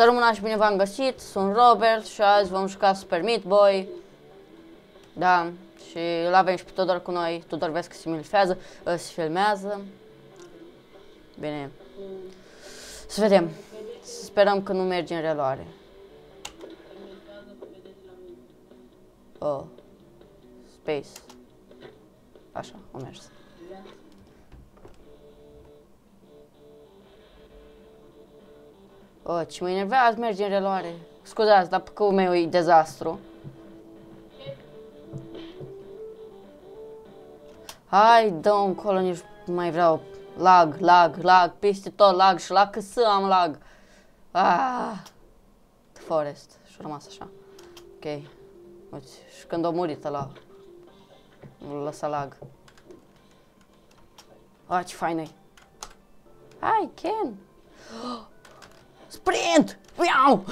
Să rămânați bine, v-am găsit, sunt Robert și azi vom juca Super Meat Boy. Da, și îl avem și pe Tudor cu noi. Tudor vezi că se filmează. Bine. Să vedem. Să sperăm că nu merge în reluare. Oh. Space. Așa, o mers. Oh, ce mă enervează, merge în reluare. Scuzați, dar pe căul meu e dezastru. Hai, dă-o încolo, nici nu mai vreau. Lag, peste tot lag și la că să am lag. The Forest. Și-a rămas așa. Ok. Uite, și când a murit ăla, nu lăsa lag. Ce fain-i. Hai, Ken. Sprint! Iau!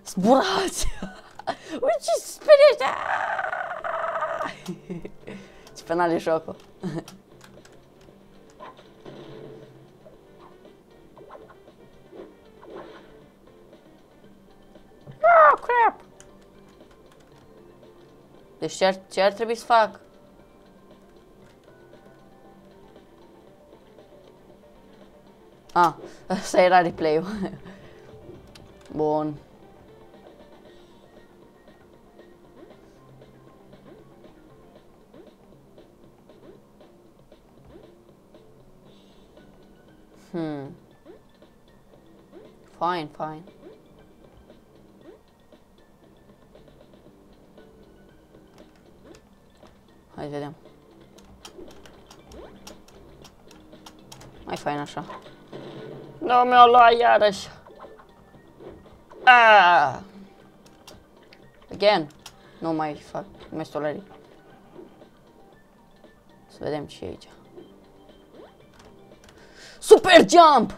Zburați! Uite ce sperește! Ce penal e jocul. Crap! Deci ce ar trebui să fac? Ăsta era replay-ul. Bun. Fine. Hai vedem. Mai fain așa. Nu mi-o lua iarăși. Again. Nu mai fac. Nu mai stolării. Să vedem ce e aici. Super jump!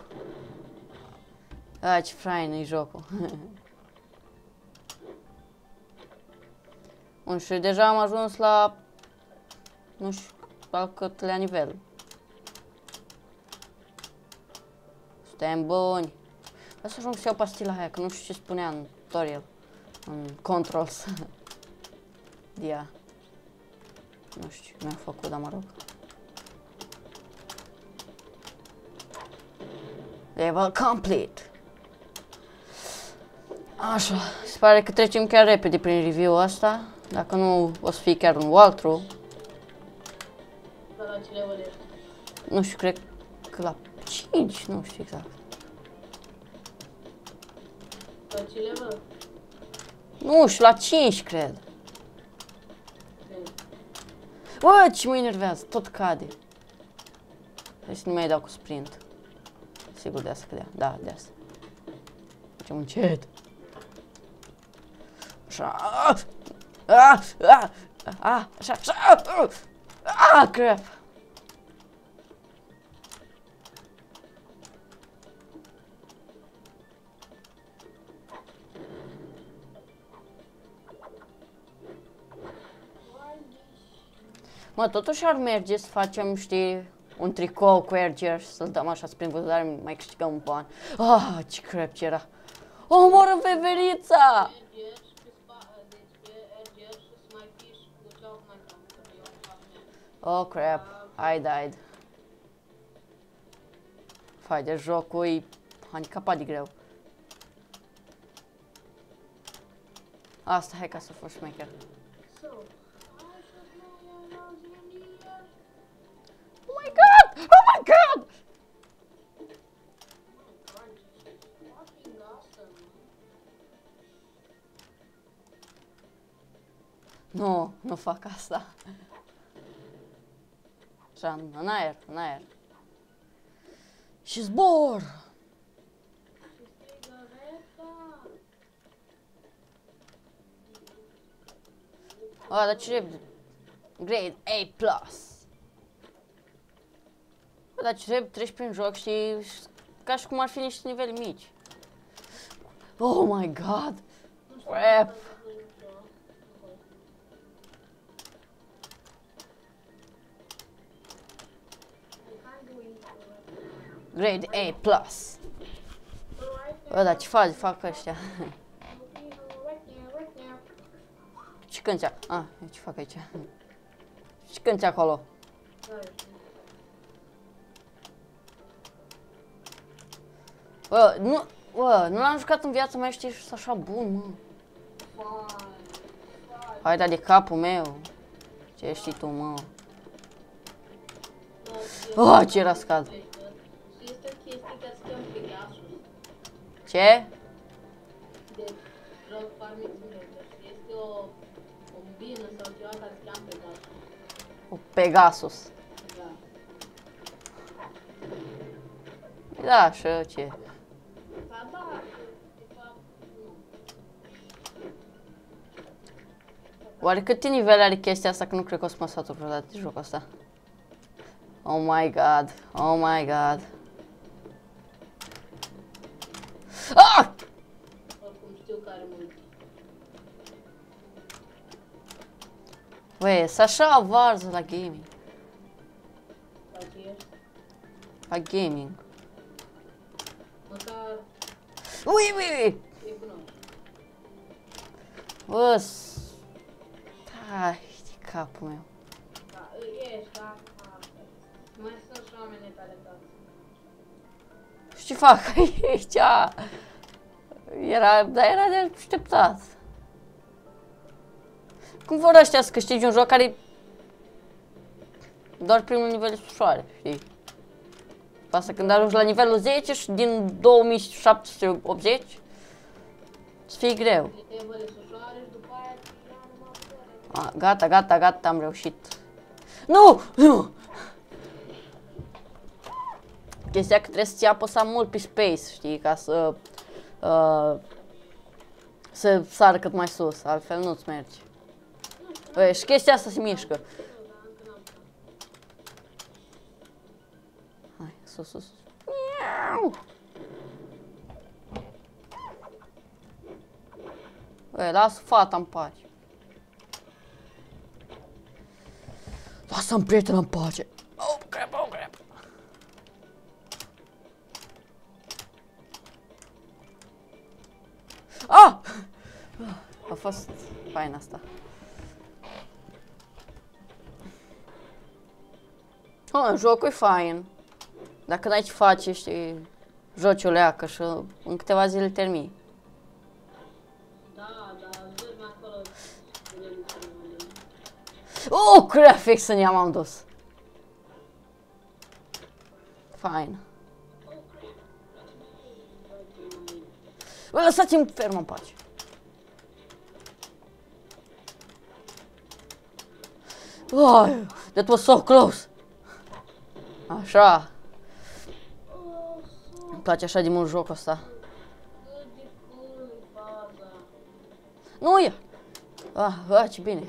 Ce fain e jocul. Bun, și deja am ajuns la... nu știu la cât la nivel. Suntem buni. Vreau să ajung să iau pastila aia, că nu știu ce spunea în tutorial. În controls. Dia. Nu știu, mi-a făcut, dar mă rog. Level complete. Așa, se pare că trecem chiar repede prin review-ul ăsta. Dacă nu, o să fie chiar un walkthrough. La ce level ești? Nu știu, cred că la 5, nu știu exact. La ce level? Nu știu, la 5, cred. Bă, ce mă enervează, tot cade. Hai să nu mai dau cu sprint. Sigur de asta cădea, da, de asta. Facem încet. Așa. Așa. Crap. Mă, totuși ar merge să facem, știi, un tricou cu Airgear și să-l dăm așa prin vânzare, mai câștigăm un ban. Ce crap ce era. Omoră veverița! Oh crap, I died. Fai de jocul e handicapat de greu. Asta, hai ca să faci șmecher. Oh my god! Oh my god! Nu, nu fac asta. Așa, în aer, în aer. Și zbor! Dar ce Grade A+. Dar ce treci prin joc și ca și cum ar fi niște nivele mici. Oh my god! Crap! Grade A+. Bă, dar ce fac ăștia? Ce cânti? Ce fac aici? Ce cânti acolo? Bă, nu l-am jucat în viața mea, știi, și așa bun, mă. Hai, da de capul meu. Ce știi tu, mă? Ce rascat. Este o chestie care se cheamă Pegasus. Ce? De Rock Farming Simulator. Este o combină sau ceva care se cheamă Pegasus. O Pegasus. Da. Da, așa, ce? Da, de fapt, nu. Oare câte nivele are chestia asta, că nu cred că o să mă satur vreodată de jocul ăsta. Oh my god, oh my god. Oricum știu că are mult. Băi, sunt așa varză la gaming. La ce ești? La gaming. Măcar Ui! îi cunoști. Bă, hai de capul meu. Da, ești, da. Mai sunt și oameni talentați. Ce fac aici? Era de așteptat. Cum vor ăștia să câștigi un joc care doar primul nivel e ușoare, știi? Asta când ajungi la nivelul 10 și din 2780 să fie greu. Nivele ușoare și după aia numai Gata, am reușit. Nu! Chestia că trebuie să-ți apăsa mult pe space, știi, ca să să sară cât mai sus, altfel nu-ți merge. Băi, și chestia asta se mișcă. Hai, sus. Băi, lasă fata în pace. Lasă-mi prietena în pace. Oh, crap. A fost fain asta. Jocul e fain. Dacă n-ai ce face, știi, joci o leacă și în câteva zile termini. Da, vezi mai acolo. Crap, fix în ea m-am dus. Fain. Bă, lăsați-mi fermă în pace. That was so close. Așa. Îmi place așa de mult jocul ăsta. Cât de cool e faza. Nu e. Ce bine.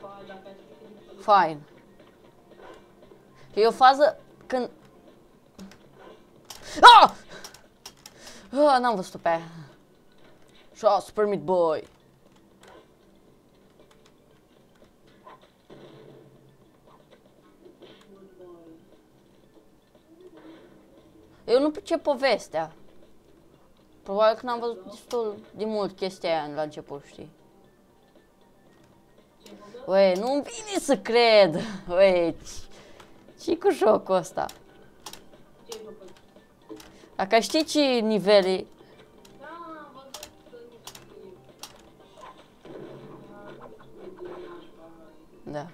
Ba, dacă ai ști. Fain. E o fază când... N-am văzut-o pe aia. Super Meat Boy. Eu nu pricep povestea. Probabil că n-am văzut destul de mult chestia aia la început, știi? Uei, nu-mi vine să cred! Uei, ce-i cu jocul ăsta? Ce-ai făcut? Dacă știi ce nivele... Da, am văzut că nu știu. Da.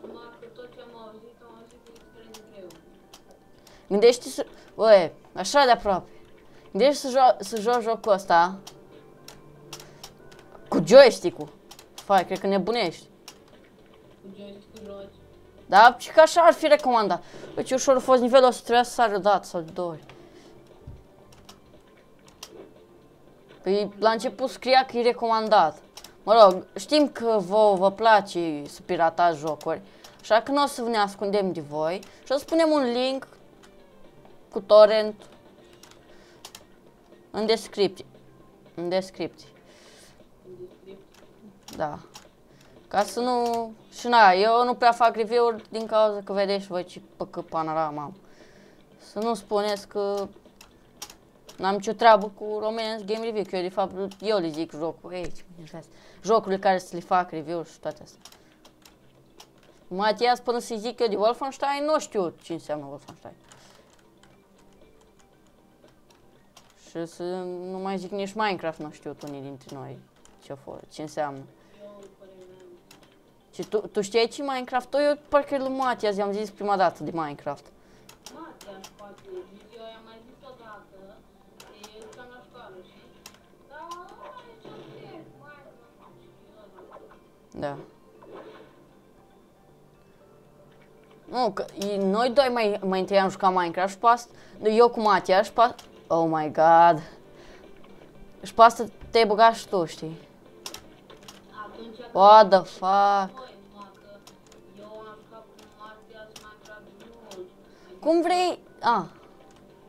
Numai că tot ce am auzit că e extrem de greu. Gândește să... Uei, așa de aproape. Gândește să joci jocul ăsta cu joystick-ul. Fai, cred că nebunești. Cu joystick-ul joci. Da, și că așa ar fi recomandat. Băi, ce ușor a fost nivelul ăsta, trebuia să sară o dată sau de 2 ori. Păi, la început scria că e recomandat. Mă rog, știm că vă place să piratați jocuri, așa că nu o să ne ascundem de voi și o să punem un link cu torrent în descripție. În descripție. Da. Ca să nu... Și eu nu prea fac review-uri din cauza că vedeți voi ce păcă panorama am. Să nu spuneți că n-am nicio treabă cu Romance Game Review, că eu de fapt eu le zic jocul, ei, jocurile care să le fac review și toate astea. Matias, până să-i zic eu de Wolfenstein, nu știu ce înseamnă Wolfenstein. Și să nu mai zic nici Minecraft, nu știu unii dintre noi ce înseamnă. Și tu știi ce Minecraft? Eu parcă lui Matias i-am zis prima dată de Minecraft. Matias, poate, eu i-am mai zis odată, că el jucam la școală și... Da, aici am trec, Da. Nu, că noi doi mai întâi am jucat Minecraft și pe asta, eu cu Matias și pe asta, oh my god. Și pe asta te-ai băgat și tu, știi? Atunci, What the fuck? eu am jucat cu Matias Minecraft mult. Cum vrei? Ah,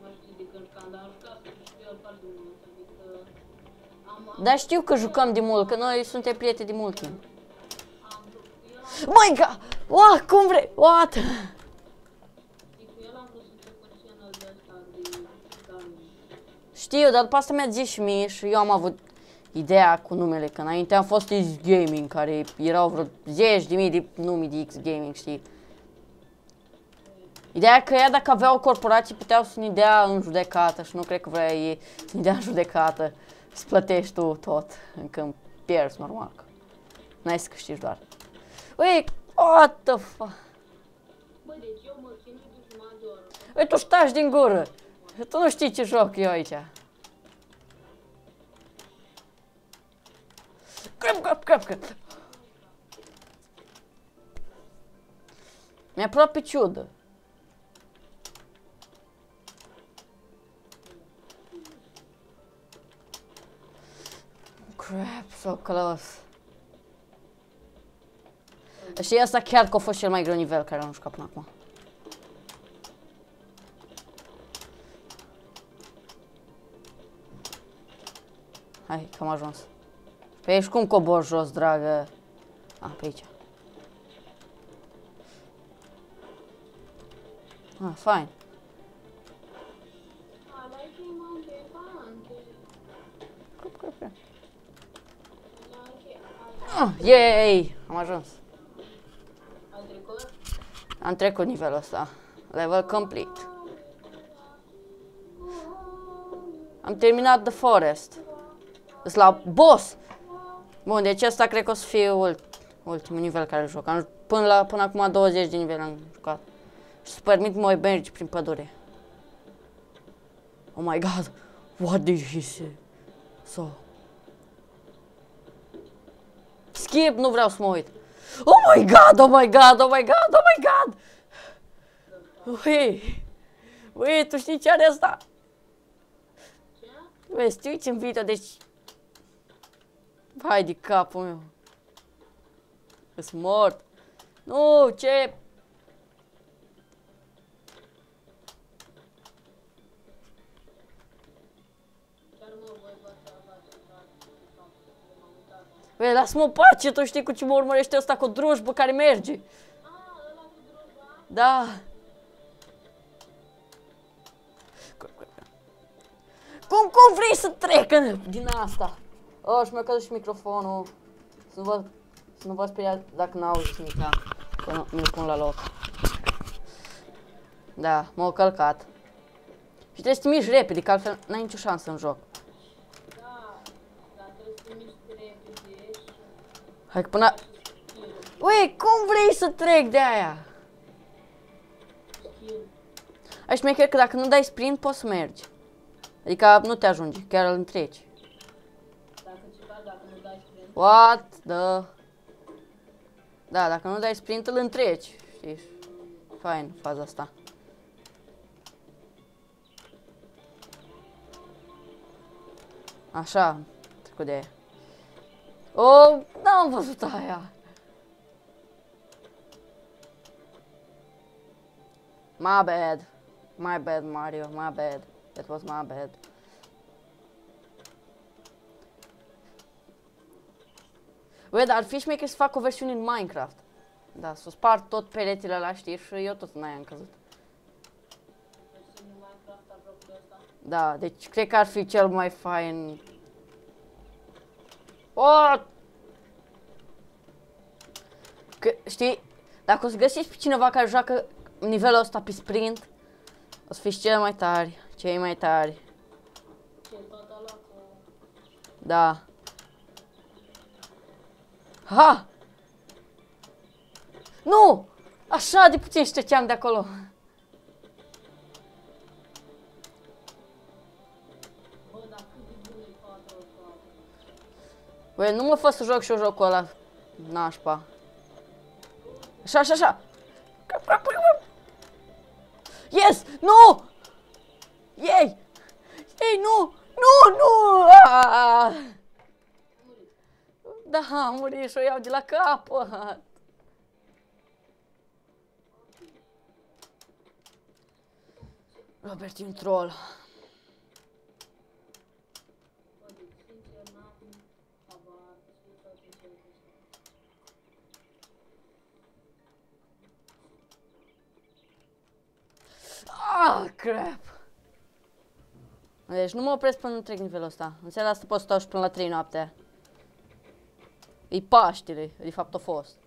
Nu știu de când jucam, dar am jucat cu el foarte mult, adică... dar știu că jucăm de mult, că noi suntem prieteni de mult timp. El My god! What? Cum vrei? What? cu el am vrut să încep un channel de ăsta de gaming. Știu, dar după asta mi-a zis și mie și eu am avut ideea cu numele, că înainte am fost X Gaming, care erau vreo 10.000 de nume de X Gaming, știi? Ideea că ea, dacă avea o corporație, puteau să ne dea în judecată și nu cred că vrea ei să ne dea în judecată, să plătești tu tot, când pierzi, normal. N-ai să câștigi doar. Ui, what the fuck? Bă, deci eu mă chinui de jumătate de oră. Ui, tu taci din gură. Tu nu știi ce joc eu aici. Crap. Mi-e aproape ciudă. Crap, so close. Și asta chiar că a fost cel mai greu nivel care am jucat până acum. Hai, că am ajuns. Pe aici cum cobor jos, dragă? Ah, pe aici. Ah, fine. Ah, yay! Am ajuns. Ai trecut? Am trecut nivelul ăsta. Level complete. Am terminat The Forest. Sunt la boss. Bun, deci ăsta cred că o să fie ultimul nivel care joc. Până acum 20 de nivele am jucat. Și să permit mă mergi prin pădure. Oh my god. What did he say? So. Skip, nu vreau să mă uit. Oh my god, oh my god, oh my god, oh my god. Ui, tu știi ce are asta? Ui, știi ce în video, deci... Hai de capul meu. Îs mort. Nu, ce... Băi, lasă-mă pace, tu știi cu ce mă urmărește ăsta cu drujbă care merge. Da. Cum vrei să trec din asta? Oh, și mi-a căzut și microfonul. Să nu vă speriați dacă n-auziți nimica, că mi-l pun la loc. Da, m-au călcat. Și trebuie să te miști repede, că altfel n-ai nicio șansă în joc. Hai că până... Ui, cum vrei să trec de aia? Ai șmecher că dacă nu dai sprint, poți să mergi. Adică nu te ajungi, chiar îl întreci. What the... Da, dacă nu dai sprint, îl întreci. Știi? Fain, faza asta. Așa, trecut de aia. Oh, n-am văzut aia. My bad. My bad, Mario. My bad. That was my bad. Băi, dar ar fi șmecher să fac o versiune în Minecraft. Da, să spart tot peretele ăla, știi, și eu tot n-aia am căzut. Da, deci cred că ar fi cel mai fain. Oh! Că, știi, dacă o să găsiți pe cineva care joacă nivelul ăsta pe sprint, o să fiți cei mai tari, cei mai tari. Ce, tot ăla cu... Da. Ha! Nu! Așa de puțin ștergeam de acolo. Bă, dar cât de bun e 4 ăsta. Băi, nu mă fă să joc și eu jocul ăla. Nașpa. Așa, așa, așa. Yes! Nu! Ei! Ei, nu! Nu, nu! Ah! Da, am murit și o iau de la capăt. Robert e un troll. Bă, deci, sincer, n-am habar ce tot ce se Ah, crap! Deci nu mă opresc până nu trec nivelul ăsta. În seara asta pot să stau și până la 3 noaptea. E Paștele, de fapt a fost.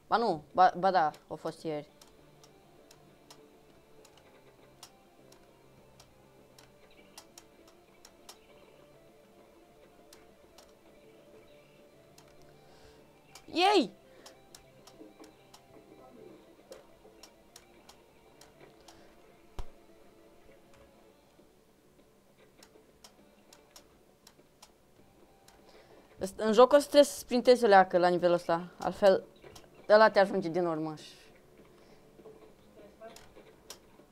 Ba nu, ba da, a fost ieri. Ei! În jocul ăsta trebuie să sprintezi o leacă la nivelul ăsta, altfel ăla te ajunge din urmă.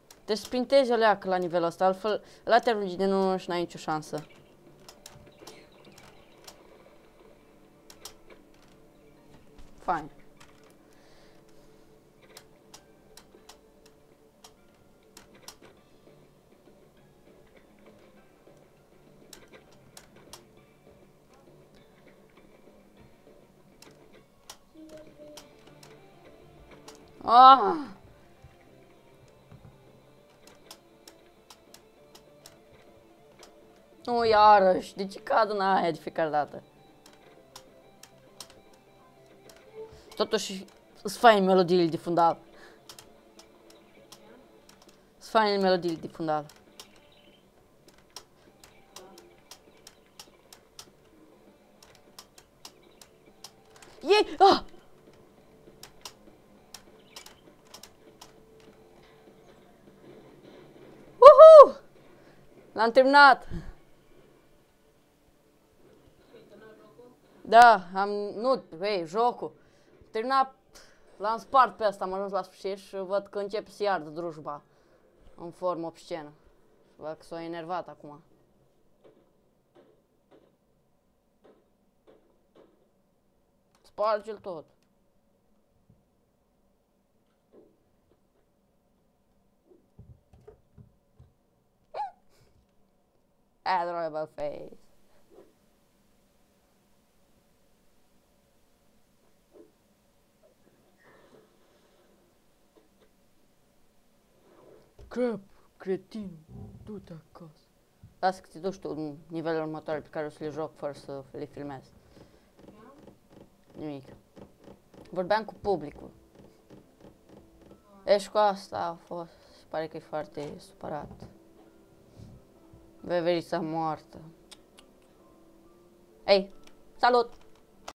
Trebuie să sprintezi o leacă la nivelul ăsta, altfel ăla te ajunge din urmă și n-ai nicio șansă. Fain. Ah! Nu, iarăși, de ce cad în aia de fiecare dată? Totuși, îți fain melodiile de fundal. Îți fain melodiile de fundal. Ei! Ah! Uhu! L-am terminat! Da, nu, băi, jocul. Terminat, l-am spart pe ăsta, am ajuns la sfârșit și văd că începe să iardă drujba. În formă obscenă. Văd că s-a enervat acum. Sparge-l tot. Adorable face. Crap, cretin, du-te acasă. Lasă că te duci tu în nivelul următoare pe care o să le joc fără să le filmez. Nimic. Vorbeam cu publicul. Ești cu asta a fost, se pare că e foarte supărat. Veverița moartă. Ei, salut!